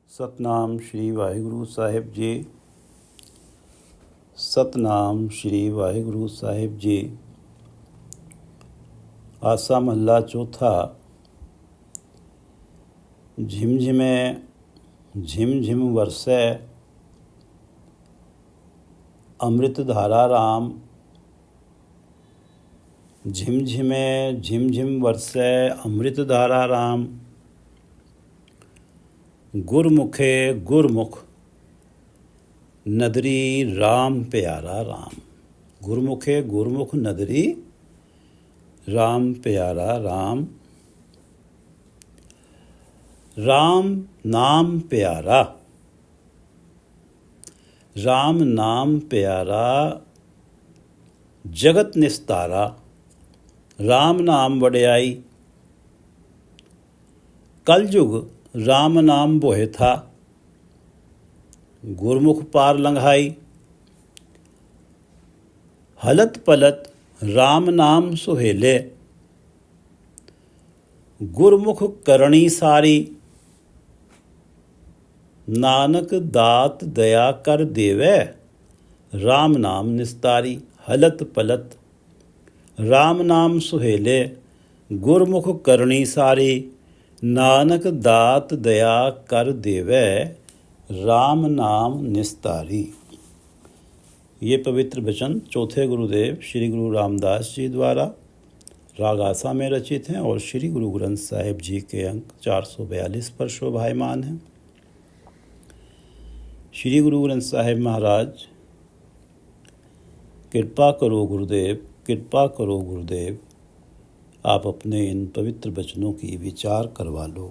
ਸਤਨਾਮ ਸ਼੍ਰੀ ਵਾਹਿਗੁਰੂ ਸਾਹਿਬ ਜੀ। ਸਤਨਾਮ ਸ਼੍ਰੀ ਵਾਹਿਗੁਰੂ ਸਾਹਿਬ ਜੀ। ਆਸਾ ਮਹੱਲਾ ਚੌਥਾ। ਝਿਮਝਿਮੇ ਝਿਮਝਿਮ ਵਰਸੈ ਅੰਮ੍ਰਿਤ ਧਾਰਾ ਰਾਮ। ਝਿਮਝਿਮੇ ਝਿਮਝਿਮ ਵਰਸੈ ਅੰਮ੍ਰਿਤ ਧਾਰਾ ਰਾਮ। ਗੁਰਮੁਖੇ ਗੁਰਮੁਖ ਨਦਰੀ ਰਾਮ ਪਿਆਰਾ ਰਾਮ। ਗੁਰਮੁਖੇ ਗੁਰਮੁਖ ਨਦਰੀ ਰਾਮ ਪਿਆਰਾ ਰਾਮ। राम नाम प्यारा। राम नाम प्यारा जगत निस्तारा। राम नाम वड्याई। कलयुग राम नाम बोहे था। गुरमुख पार लंघाई। हलत पलत राम नाम सुहेले। गुरमुख करणी सारी। नानक दात दया कर देवै राम नाम निस्तारी। हलत पलत राम नाम सुहेले। गुरमुख करणी सारी। नानक दात दया कर देवै राम नाम निस्तारी। ये पवित्र वचन चौथे गुरुदेव श्री गुरु रामदास जी द्वारा राग आसा में रचित हैं और श्री गुरु ग्रंथ साहिब जी के अंक 442 पर शोभायमान हैं। श्री गुरु ग्रंथ साहिब महाराज, कृपा करो गुरुदेव, कृपा करो गुरुदेव, आप अपने इन पवित्र वचनों की विचार करवा लो।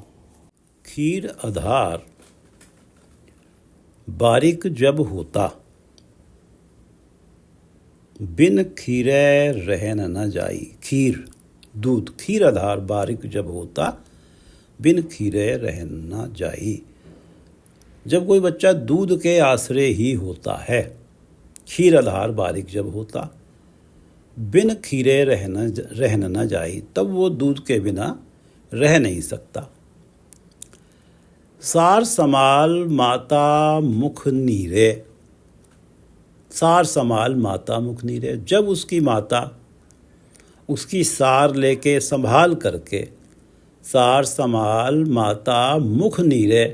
खीर आधार बारिक जब होता, बिन खीरे रहन न जाई। खीर दूध, खीर आधार बारिक जब होता, बिन खीरे रहन न जाई। जब कोई बच्चा दूध के आश्रय ही होता है, खीर आधार बारिक जब होता, बिन खीरे रहन न जाई, तब वो दूध के बिना रह नहीं सकता। सार समाल माता मुख नीरे। सार समाल माता मुख नीरे। जब उसकी माता उसकी सार लेके संभाल करके, सार समाल माता मुख नीरे,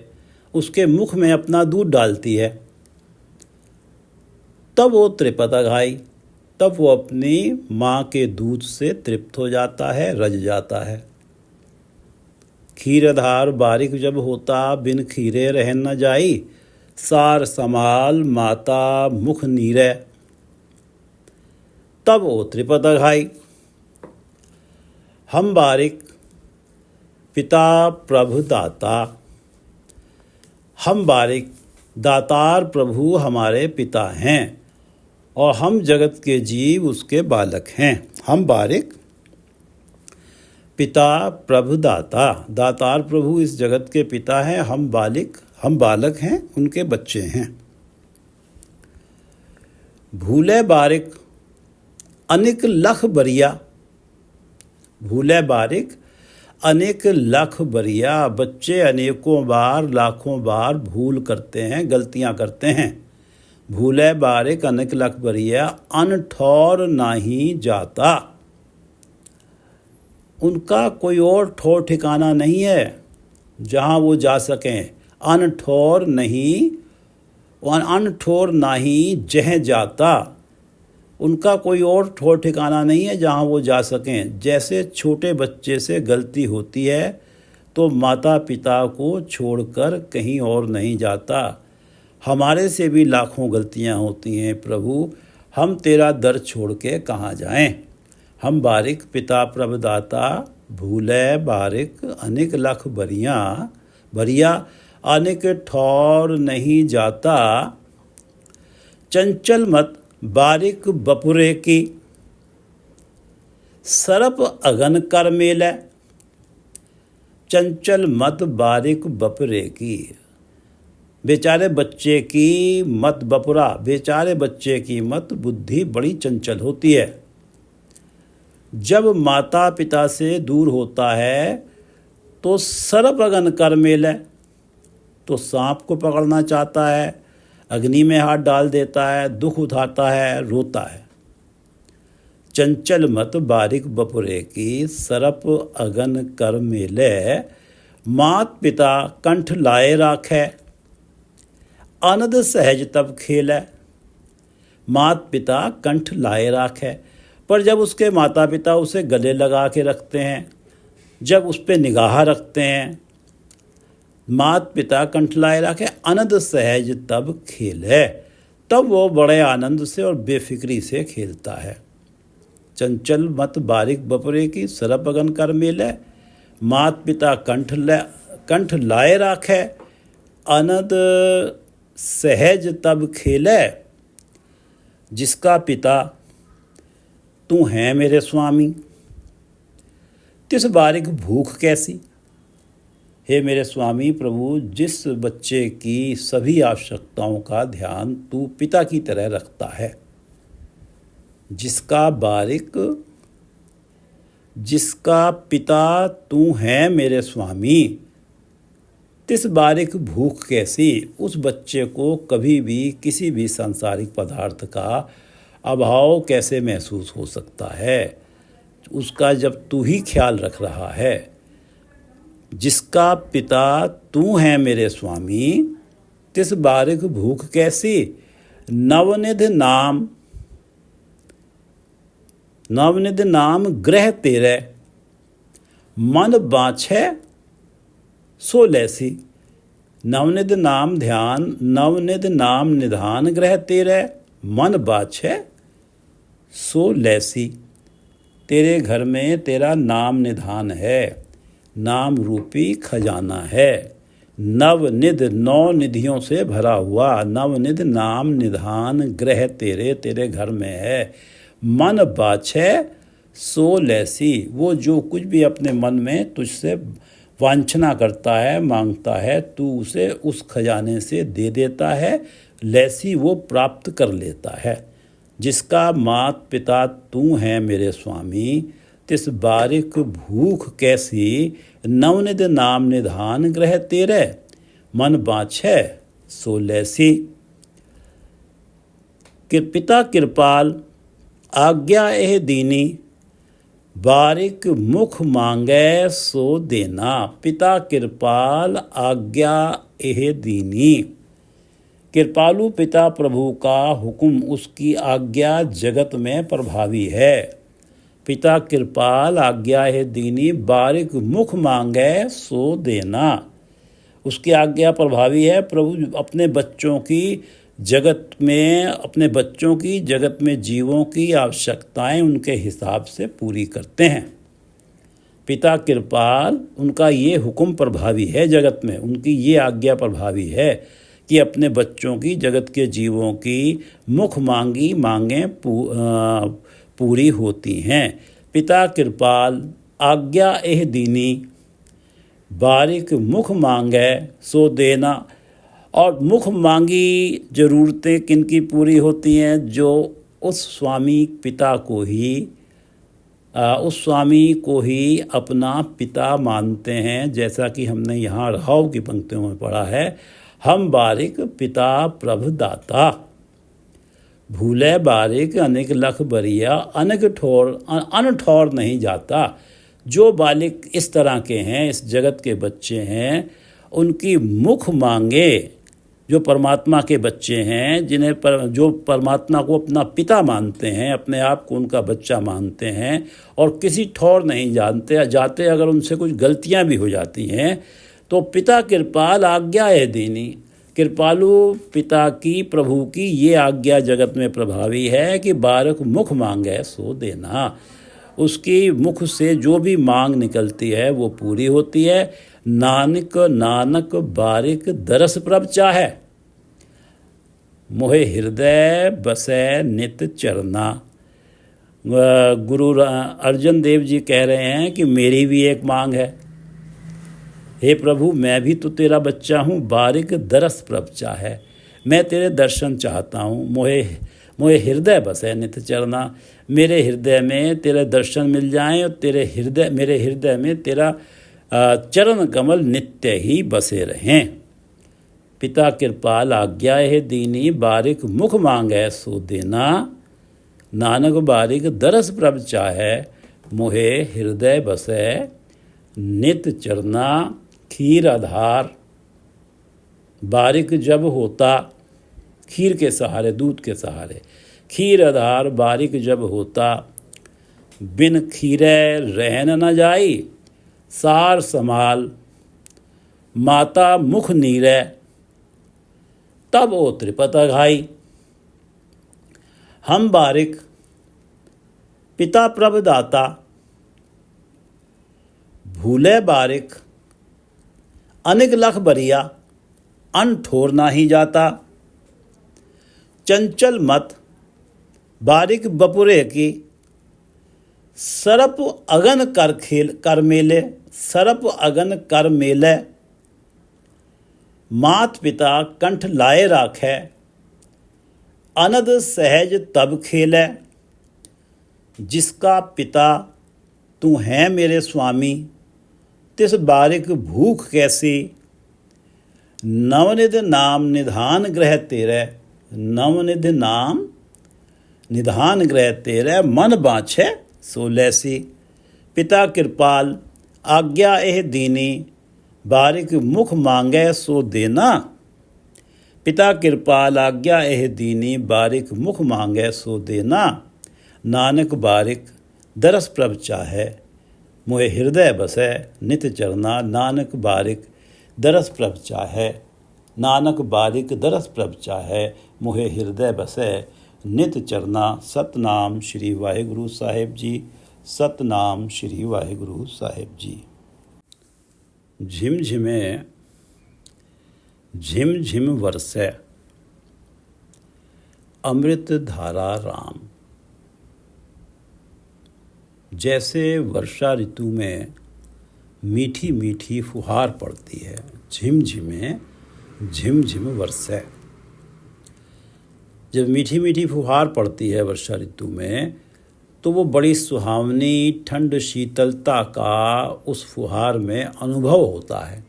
उसके मुख में अपना दूध डालती है, तब वो तृपत अघाई, तब वो अपनी माँ के दूध से तृप्त हो जाता है, रज जाता है। खीर आधार बारिक जब होता, बिन खीरे रहन न जाई। सार समाल माता मुख नीरे, तब वो तृपत अघाई। हम बारिक पिता प्रभु दाता। हम बारिक दातार प्रभु हमारे पिता हैं और हम जगत के जीव उसके बालक हैं। हम बारिक पिता प्रभु दाता। दातार प्रभु इस जगत के पिता हैं, हम बालक हैं, उनके बच्चे हैं। भूले बारिक अनेक लख बरिया। भूले बारिक अनेक लख बरिया। बच्चे अनेकों बार लाखों बार भूल करते हैं, गलतियां करते हैं। भूले बारिक अनेक लख बरिया, अन ठौर नाही जाता। उनका कोई और ठौर ठिकाना नहीं है जहाँ वो जा सकें। अन ठौर नहीं, अन ठौर नाही जह जाता। उनका कोई और ठौर ठिकाना नहीं है जहाँ वो जा सकें। जैसे छोटे बच्चे से गलती होती है तो माता पिता को छोड़कर कहीं और नहीं जाता। हमारे से भी लाखों गलतियाँ होती हैं प्रभु, हम तेरा दर छोड़ के कहाँ जाएं। हम बारिक पिता प्रभुदाता। भूले बारिक अनेक लख बरिया अनेक ठौर नहीं जाता। चंचल मत बारिक बपुरे की, सरप अगन कर मेलै। चंचल मत बारिक बपुरे की। बेचारे बच्चे की मत बपुरा, बेचारे बच्चे की मत बुद्धि बड़ी चंचल होती है। जब माता पिता से दूर होता है तो सरप अगन कर मेलै। तो सांप को पकड़ना चाहता है, अग्नि में हाथ डाल देता है, दुख उठाता है, रोता है। चंचल मत बारिक बपुरे की, सरप अगन कर मेले, मात पिता कंठ लाए राखै, आनंद सहज तब खेलै। मात पिता कंठ लाए राखै, पर जब उसके माता पिता उसे गले लगा के रखते हैं, जब उस पर निगाह रखते हैं, मात पिता कंठ लाए राखे, आनंद सहज तब खेले, तब वो बड़े आनंद से और बेफिक्री से खेलता है। चंचल मत बारिक बपुरे की, सरप अगन कर मेले, मात पिता कंठ लाए राखे, आनंद सहज तब खेले। जिसका पिता तू है मेरे स्वामी, तिस बारिक भूख कैसी। हे मेरे स्वामी प्रभु, जिस बच्चे की सभी आवश्यकताओं का ध्यान तू पिता की तरह रखता है, जिसका पिता तू है मेरे स्वामी, तिस बारिक भूख कैसी। उस बच्चे को कभी भी किसी भी सांसारिक पदार्थ का अभाव कैसे महसूस हो सकता है, उसका जब तू ही ख्याल रख रहा है। जिसका पिता तू है मेरे स्वामी, तिस बारिक भूख कैसी। नवनिधि नाम ग्रह तेरे, मन बाछे सो लैसी। नवनिध नाम निधान ग्रह तेरे, मन बाछे सो लैसी। तेरे घर में तेरा नाम निधान है, नाम रूपी खजाना है। नवनिध 9 निधियों से भरा हुआ, नवनिध नाम निधान ग्रह तेरे घर में है। मन बाछे सो लैसी, वो जो कुछ भी अपने मन में तुझसे वांछना करता है, मांगता है, तू उसे उस खजाने से दे देता है। लैसी वो प्राप्त कर लेता है। जिसका मात पिता तू है मेरे स्वामी, तिस बारिक भूख कैसी। नवनिध नाम निधान ग्रह तेरे, मन बाछे सो लैसी। पिता कृपाल आज्ञा एह दीनी, बारिक मुख मांगे सो देना। पिता कृपाल आज्ञा एह दीनी। कृपालु पिता प्रभु का हुक्म, उसकी आज्ञा जगत में प्रभावी है। पिता कृपाल आज्ञा है दीनी, बारिक मुख मांगे सो देना। उसकी आज्ञा प्रभावी है। प्रभु अपने बच्चों की जगत में जीवों की आवश्यकताएं उनके हिसाब से पूरी करते हैं। पिता कृपाल, उनका ये हुक्म प्रभावी है जगत में, उनकी ये आज्ञा प्रभावी है कि अपने बच्चों की, जगत के जीवों की मुख मांगी मांगें पूरी होती हैं। पिता कृपाल आज्ञा एह दीनी, बारिक मुख मांगे सो देना। और मुख मांगी ज़रूरतें किनकी पूरी होती हैं? जो उस स्वामी को ही अपना पिता मानते हैं। जैसा कि हमने यहाँ रहाव की पंक्तियों में पढ़ा है, हम बारिक पिता प्रभ दाता, भूले बारिक अनेक लख बरिया, अनठौर नहीं जाता। जो बालिक इस तरह के हैं, इस जगत के बच्चे हैं, उनकी मुख मांगे, जो परमात्मा के बच्चे हैं, जो परमात्मा को अपना पिता मानते हैं, अपने आप को उनका बच्चा मानते हैं और किसी ठौर नहीं जाते। अगर उनसे कुछ गलतियां भी हो जाती हैं तो पिता कृपाल आज्ञा है दीनी, कृपालु पिता की, प्रभु की ये आज्ञा जगत में प्रभावी है कि बारिक मुख मांगे सो देना। उसकी मुख से जो भी मांग निकलती है वो पूरी होती है। नानक बारिक दरस प्रभ चाहे, मोहे हृदय बसे नित चरना। गुरु अर्जन देव जी कह रहे हैं कि मेरी भी एक मांग है, हे प्रभु मैं भी तो तेरा बच्चा हूँ, बारिक दरस प्रभ चाहे, मैं तेरे दर्शन चाहता हूँ। मोहे हृदय बसे नित चरना, मेरे हृदय में तेरे दर्शन मिल जाएं और मेरे हृदय में तेरा चरण कमल नित्य ही बसे रहें। पिता कृपाल आज्ञा है दीनी, बारिक मुख मांगै सो देना। नानक बारिक दरस प्रभ चाहै, मोहे हृदय बसै नित चरना। खीर आधार, बारिक जब होता, खीर के सहारे, दूध के सहारे, खीर आधार बारिक जब होता। बिन खीरै रहन न जाई, सार समाल माता मुख नीरै। तब ओ त्रिपत अघाई। हम बारिक पिता प्रभ दाता, भूले बारिक अनिक लख बरिया। अन ठोर नाही जाता, चंचल मत बारिक बपुरे की। सरप अगन कर मेले, सरप अगन कर मेले। मात पिता कंठ लाए राखै, अनद सहज तब खेलै। जिसका पिता तू है मेरे स्वामी, तिस बारिक भूख कैसी। नवनिध नाम निधान ग्रह तेरे, नवनिध नाम निधान ग्रह तेरे। मन बाँछे सो लैसी। पिता कृपाल आज्ञा एह दीनी, बारिक मुख मांगै सो देना। पिता कृपाल आज्ञा एह दीनी, बारिक मुख मांगै सो देना। नानक बारिक दरस प्रभ चाहै, मोहे हृदय बसै नित चरना। नानक बारिक दरस प्रभ चाहै, नानक बारिक दरस प्रभ चाहै, मोहे हृदय बसै नित चरना। सतनाम श्री वाहिगुरु साहिब जी, सतनाम श्री वाहिगुरु साहिब जी। झिमझिमे झिम झिम वरसै, अमृत धारा राम। जैसे वर्षा ऋतु में मीठी मीठी फुहार पड़ती है, झिमझिमे झिम झिम वरसै। जब मीठी मीठी फुहार पड़ती है वर्षा ऋतु में, तो वो बड़ी सुहावनी ठंड शीतलता का उस फुहार में अनुभव होता है।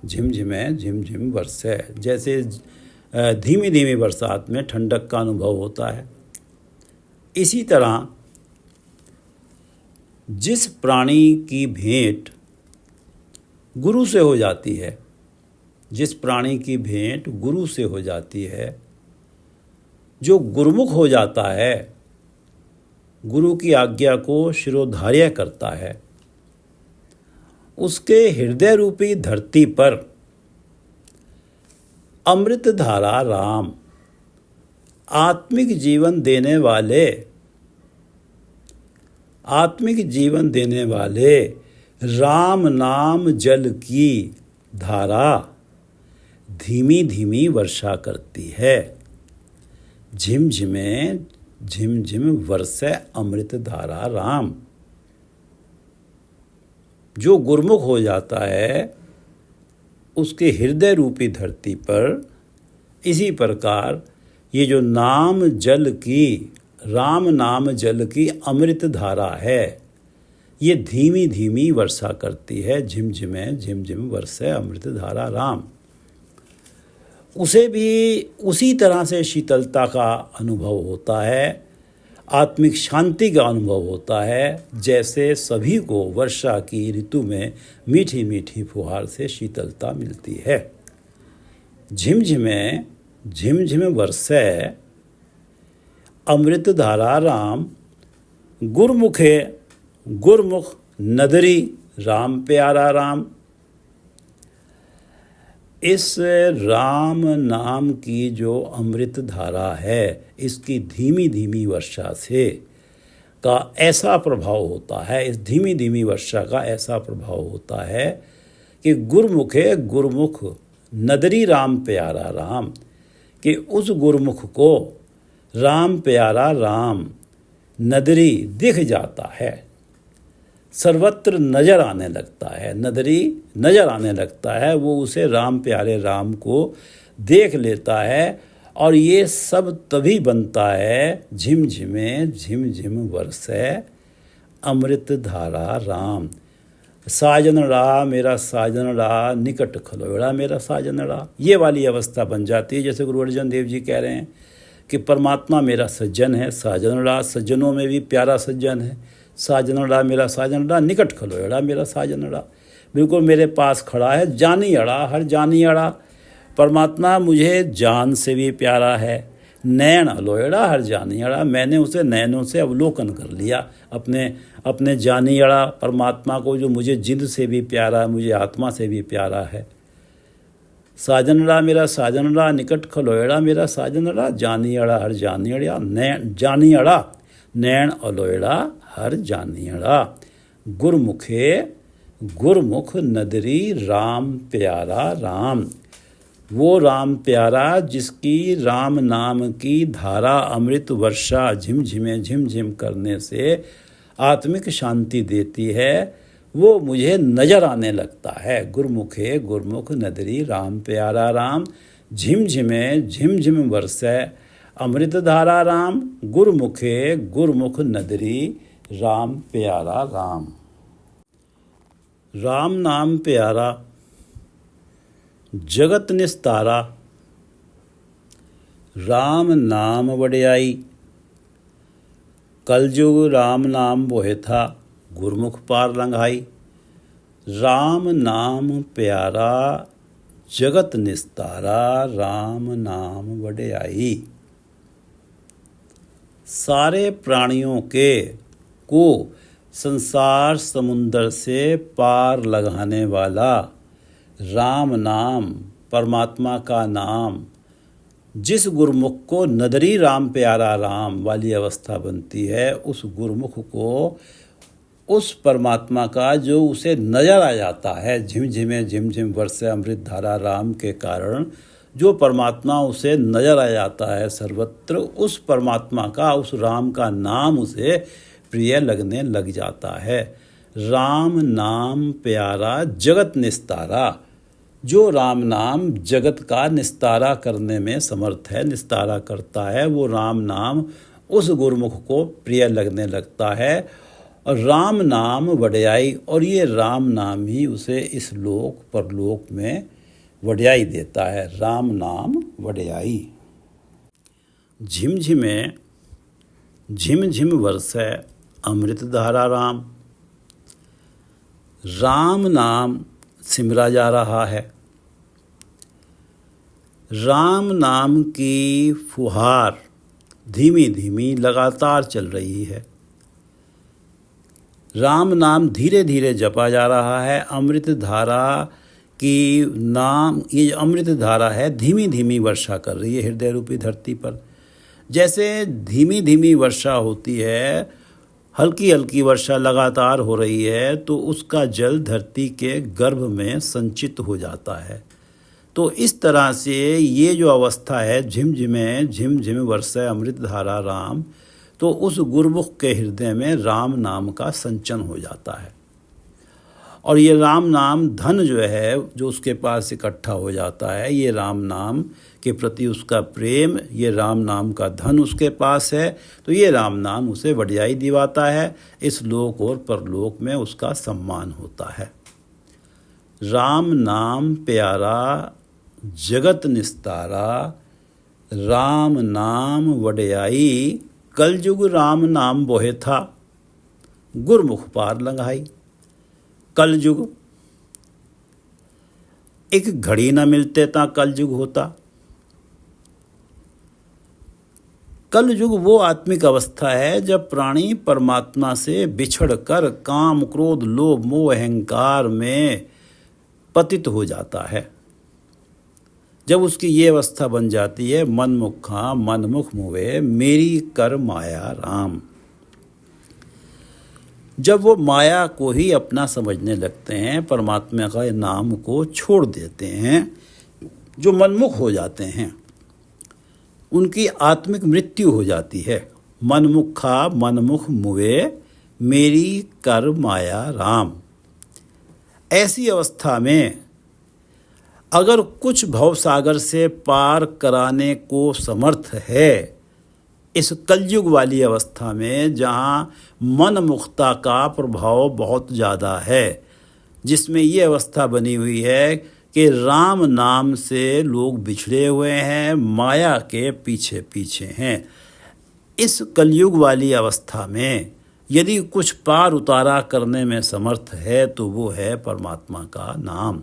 झिमझिमे झिम झिम वरसै, जैसे धीमी धीमी बरसात में ठंडक का अनुभव होता है। इसी तरह जिस प्राणी की भेंट गुरु से हो जाती है, जिस प्राणी की भेंट गुरु से हो जाती है, जो गुरुमुख हो जाता है, गुरु की आज्ञा को शिरोधार्य करता है, उसके हृदय रूपी धरती पर अमृत धारा राम, आत्मिक जीवन देने वाले, आत्मिक जीवन देने वाले राम नाम जल की धारा धीमी धीमी वर्षा करती है। झिमझिमे झिमझिम वरसै अमृत धारा राम। जो गुरमुख हो जाता है, उसके हृदय रूपी धरती पर इसी प्रकार ये जो नाम जल की, राम नाम जल की अमृत धारा है, ये धीमी धीमी वर्षा करती है। झिमझिमे झिमझिम वरसै अमृत धारा राम। उसे भी उसी तरह से शीतलता का अनुभव होता है, आत्मिक शांति का अनुभव होता है, जैसे सभी को वर्षा की ऋतु में मीठी मीठी फुहार से शीतलता मिलती है। झिमझिमे झिमझिम वरसै अमृत धारा राम। गुरमुखे गुरमुख नदरी, राम प्यारा राम। इस राम नाम की जो अमृत धारा है, इसकी धीमी धीमी वर्षा से का ऐसा प्रभाव होता है, इस धीमी धीमी वर्षा का ऐसा प्रभाव होता है कि गुरमुखे गुरमुख नदरी, राम प्यारा राम, कि उस गुरमुख को राम प्यारा राम नदरी दिख जाता है, सर्वत्र नज़र आने लगता है, नदरी नज़र आने लगता है। वो उसे राम प्यारे राम को देख लेता है। और ये सब तभी बनता है झिमझिमे झिमझिम वरसै अमृत धारा राम। साजन रहा मेरा साजन रहा, निकट खलोड़ा मेरा साजन रहा। ये वाली अवस्था बन जाती है। जैसे गुरु अर्जन देव जी कह रहे हैं कि परमात्मा मेरा सज्जन है, साजन रहा, सज्जनों में भी प्यारा सज्जन है, साजन रहा मेरा साजन रहा, निकट खलोड़ा मेरा साजन रहा, बिल्कुल मेरे पास खड़ा है, जानी अड़ा हर जानी अड़ा। परमात्मा मुझे जान से भी प्यारा है, नैन अलोड़ा हर जानी अड़ा, मैंने उसे नैनों से अवलोकन कर लिया, अपने जानी अड़ा परमात्मा को, जो मुझे जिंद से भी प्यारा है, मुझे आत्मा से भी प्यारा है। साजन अड़ा मेरा साजन अड़ा, निकट खलोड़ा मेरा साजन अड़ा, जानी अड़ा हर जानी अड़ा, नैन जानी अड़ा नैन अलोड़ा हर जानी अड़ा। गुरमुख नदरी राम प्यारा राम, वो राम प्यारा जिसकी राम नाम की धारा अमृत वर्षा झिम करने से आत्मिक शांति देती है, वो मुझे नजर आने लगता है। गुरमुख नदरी राम प्यारा राम, झिम वर्षै अमृत धारा राम। गुरमुख नदरी राम प्यारा राम। राम नाम प्यारा जगत निस्तारा, राम नाम वड्याई, कलयुग राम नाम बोहे था, गुरमुख पार लंघाई। राम नाम प्यारा जगत निस्तारा, राम नाम वड्याई। सारे प्राणियों को संसार समुंदर से पार लगाने वाला राम नाम, परमात्मा का नाम, जिस गुरमुख को नदरी राम प्यारा राम वाली अवस्था बनती है, उस गुरमुख को उस परमात्मा का जो उसे नजर आ जाता है, झिम वर्षे अमृत धारा राम के कारण जो परमात्मा उसे नजर आ जाता है सर्वत्र, उस परमात्मा का, उस राम का नाम उसे प्रिय लगने लग जाता है। राम नाम प्यारा जगत निस्तारा, जो राम नाम जगत का निस्तारा करने में समर्थ है, निस्तारा करता है, वो राम नाम उस गुरमुख को प्रिय लगने लगता है। और राम नाम वड्याई, और ये राम नाम ही उसे इस लोक परलोक में वड्याई देता है। राम नाम वड्याई। झिम वर्षै अमृत धारा राम, राम नाम सिमरा जा रहा है। राम नाम की फुहार धीमी लगातार चल रही है। राम नाम धीरे धीरे जपा जा रहा है। अमृत धारा की नाम, ये अमृत धारा है, धीमी वर्षा कर रही है हृदय रूपी धरती पर। जैसे धीमी वर्षा होती है, हल्की वर्षा लगातार हो रही है, तो उसका जल धरती के गर्भ में संचित हो जाता है। तो इस तरह से ये जो अवस्था है, झिम वर्षै अमृत धारा राम, तो उस गुरमुख के हृदय में राम नाम का संचन हो जाता है। और ये राम नाम धन जो है, जो उसके पास इकट्ठा हो जाता है, ये राम नाम के प्रति उसका प्रेम, ये राम नाम का धन उसके पास है, तो ये राम नाम उसे वड्याई दिवाता है। इस लोक और परलोक में उसका सम्मान होता है। राम नाम प्यारा जगत निस्तारा, राम नाम वड्याई, कलयुग राम नाम बोहे था, गुरमुख पार लंघाई। कलयुग, एक घड़ी न मिलते ता कलयुग होता। कलयुग वो आत्मिक अवस्था है जब प्राणी परमात्मा से बिछड़कर काम क्रोध लोभ मोह अहंकार में पतित हो जाता है। जब उसकी ये अवस्था बन जाती है, मनमुख मुवे मेरी कर माया राम, जब वो माया को ही अपना समझने लगते हैं, परमात्मा का नाम को छोड़ देते हैं, जो मनमुख हो जाते हैं, उनकी आत्मिक मृत्यु हो जाती है। मनमुख मुवे मेरी कर माया राम। ऐसी अवस्था में अगर कुछ भवसागर से पार कराने को समर्थ है, इस कलयुग वाली अवस्था में जहाँ मनमुखता का प्रभाव बहुत ज़्यादा है, जिसमें ये अवस्था बनी हुई है कि राम नाम से लोग बिछड़े हुए हैं, माया के पीछे पीछे हैं। इस कलयुग वाली अवस्था में यदि कुछ पार उतारा करने में समर्थ है तो वो है परमात्मा का नाम।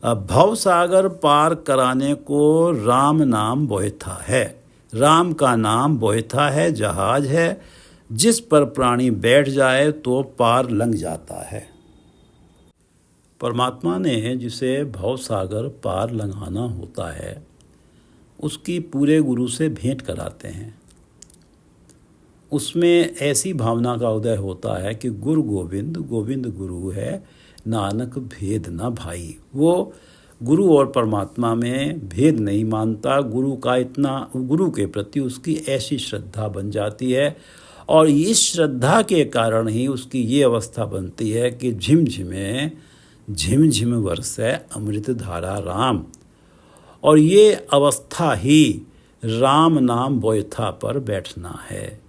अब भव सागर पार कराने को राम नाम बोहता है। राम का नाम बोहता है, जहाज है, जिस पर प्राणी बैठ जाए तो पार लंघ जाता है। परमात्मा ने जिसे भव सागर पार लंघाना होता है उसकी पूरे गुरु से भेंट कराते हैं। उसमें ऐसी भावना का उदय होता है कि गुरु गोविंद, गोविंद गुरु है, नानक भेद न भाई। वो गुरु और परमात्मा में भेद नहीं मानता। गुरु के प्रति उसकी ऐसी श्रद्धा बन जाती है और इस श्रद्धा के कारण ही उसकी ये अवस्था बनती है कि झिमझिमे झिमझिम बरसे अमृत धारा राम। और ये अवस्था ही राम नाम बोयथा पर बैठना है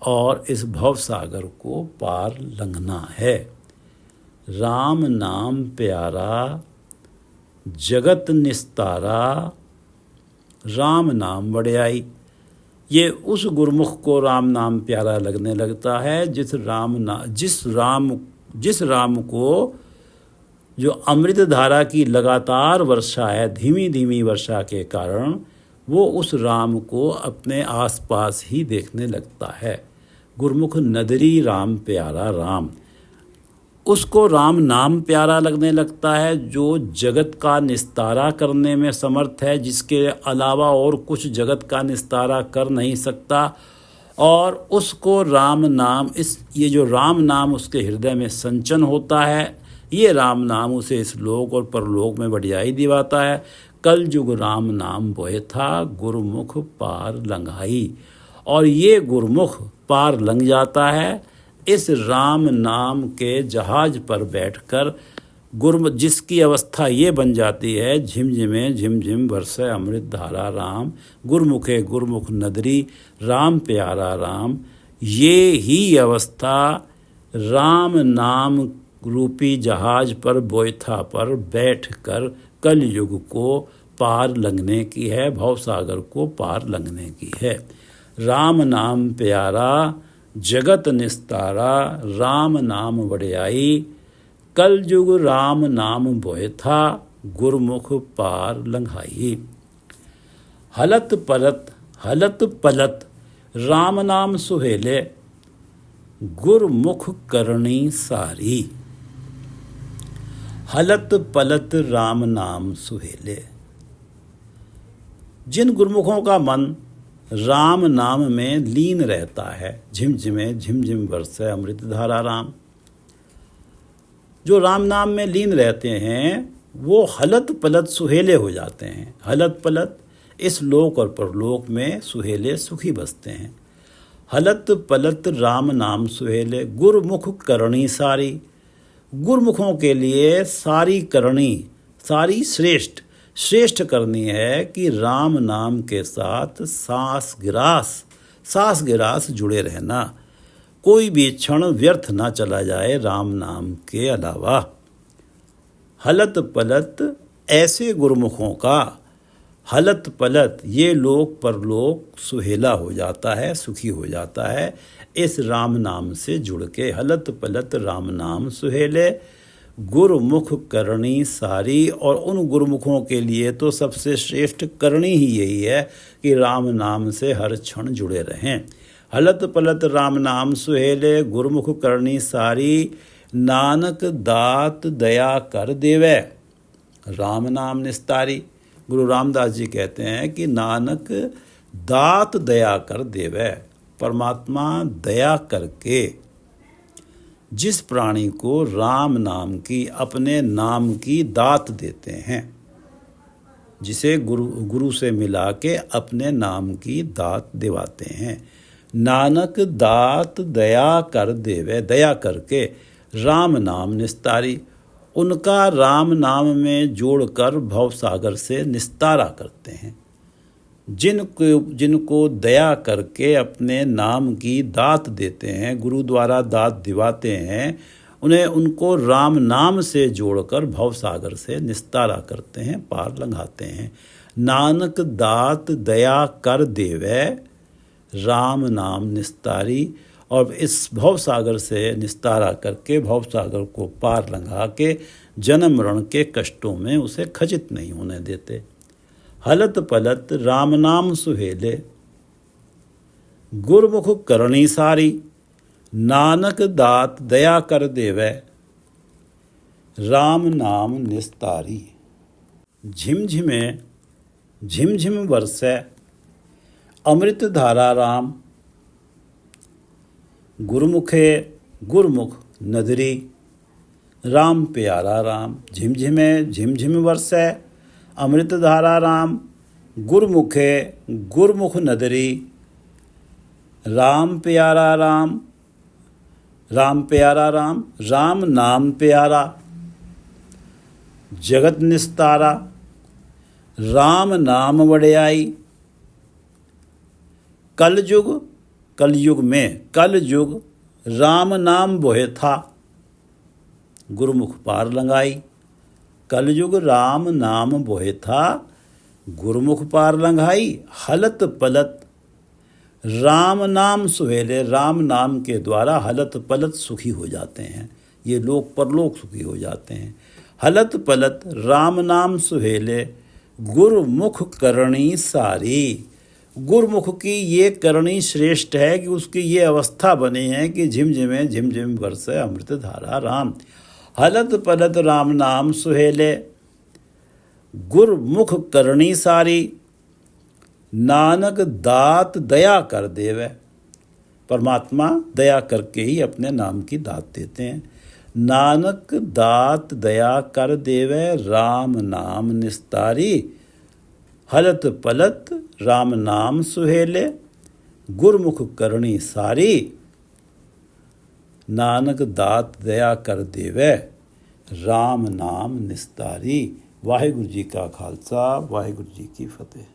और इस भव सागर को पार लंघना है। राम नाम प्यारा जगत निस्तारा, राम नाम वड्याई। ये उस गुरमुख को राम नाम प्यारा लगने लगता है जिस राम को जो अमृत धारा की लगातार वर्षा है, धीमी धीमी वर्षा के कारण वो उस राम को अपने आसपास ही देखने लगता है। गुरमुख नदरी राम प्यारा राम, उसको राम नाम प्यारा लगने लगता है जो जगत का निस्तारा करने में समर्थ है, जिसके अलावा और कुछ जगत का निस्तारा कर नहीं सकता। और उसको राम नाम ये जो राम नाम उसके हृदय में संचन होता है, ये राम नाम उसे इस लोक और परलोक में बढ़ियाई दिवाता है। कल युग राम नाम बोहथा गुरुमुख पार लंघाई। और ये गुरुमुख पार लंघ जाता है इस राम नाम के जहाज पर बैठकर। जिसकी अवस्था ये बन जाती है, झिमझिमे झिमझिम बरसे अमृत धारा राम, गुरमुखे गुरमुख नदरी राम प्यारा राम। ये ही अवस्था राम नाम रूपी जहाज पर बोयथा पर बैठकर कलयुग को पार लंघने की है, भवसागर को पार लंघने की है। राम नाम प्यारा जगत निस्तारा, राम नाम वड्याई। कलयुग राम नाम बोयथा गुरमुख पार लंघाई। हलत पलत राम नाम सुहेले, गुरमुख करणी सारी। हलत पलत राम नाम सुहेले। जिन गुरमुखों का मन राम नाम में लीन रहता है, झिमझिमे झिमझिम बरसे अमृत धारा राम, जो राम नाम में लीन रहते हैं वो हलत पलत सुहेले हो जाते हैं। हलत पलत इस लोक और परलोक में सुहेले सुखी बसते हैं। हलत पलत राम नाम सुहेले, गुरमुख करणी सारी। गुरमुखों के लिए सारी करणी, सारी श्रेष्ठ करनी है कि राम नाम के साथ सांस गिरास जुड़े रहना। कोई भी क्षण व्यर्थ ना चला जाए राम नाम के अलावा। हलत पलत ऐसे गुरमुखों का हलत पलत ये लोक परलोक सुहेला हो जाता है, सुखी हो जाता है इस राम नाम से जुड़ के। हलत पलत राम नाम सुहेले, गुरमुख करणी सारी। और उन गुरमुखों के लिए तो सबसे श्रेष्ठ करणी ही यही है कि राम नाम से हर क्षण जुड़े रहें। हलत पलत राम नाम सुहेले, गुरमुख करणी सारी। नानक दात दया कर देवे, राम नाम निस्तारी। गुरु रामदास जी कहते हैं कि नानक दात दया कर देवे। परमात्मा दया करके जिस प्राणी को राम नाम की, अपने नाम की दात देते हैं, जिसे गुरु से मिला के अपने नाम की दात दिवाते हैं। नानक दात दया कर देवे, दया करके राम नाम निस्तारी। उनका राम नाम में जोड़कर भव सागर से निस्तारा करते हैं। जिनको दया करके अपने नाम की दात देते हैं, गुरु द्वारा दात दिवाते हैं, उन्हें उनको राम नाम से जोड़कर भव सागर से निस्तारा करते हैं, पार लंघाते हैं। नानक दात दया कर देवे राम नाम निस्तारी। और इस भव सागर से निस्तारा करके भव सागर को पार लंघा के जन्म मरण के कष्टों में उसे खचित नहीं होने देते। हलत पलत राम नाम सुहेले गुरमुख करणी सारी। नानक दात दया कर देवे राम नाम निस्तारी। झिमझिमे झिमझिम बरसै अमृत धारा राम। गुरमुखे गुरमुख नदरी राम प्यारा राम। झिमझिमे झिमझिम बरसै अमृत धारा राम। गुरमुखे गुरमुख नदरी राम प्यारा राम। राम प्यारा राम, राम नाम प्यारा जगत निस्तारा। राम नाम वड्याई। कलयुग में कलयुग राम नाम बोहे था। गुरमुख पार लंघाई। कलयुग राम नाम बोहे था, गुरमुख पार लंघाई। हलत पलत राम नाम सुहेले। राम नाम के द्वारा हलत पलत सुखी हो जाते हैं, ये लोक परलोक सुखी हो जाते हैं। हलत पलत राम नाम सुहेले गुरमुख करणी सारी। गुरमुख की ये करणी श्रेष्ठ है कि उसकी ये अवस्था बनी है कि झिमझिमे झिमझिम बरसे अमृत धारा राम। हलत पलत राम नाम सुहेले गुरमुख करणी सारी। नानक दात दया कर देवे। परमात्मा दया करके ही अपने नाम की दात देते हैं। नानक दात दया कर देवे राम नाम निस्तारी। हलत पलत राम नाम सुहेले गुरमुख करणी सारी। नानक दात दया कर देवे राम नाम निस्तारी। वाहिगुरु जी का खालसा, वाहिगुरु जी की फतेह।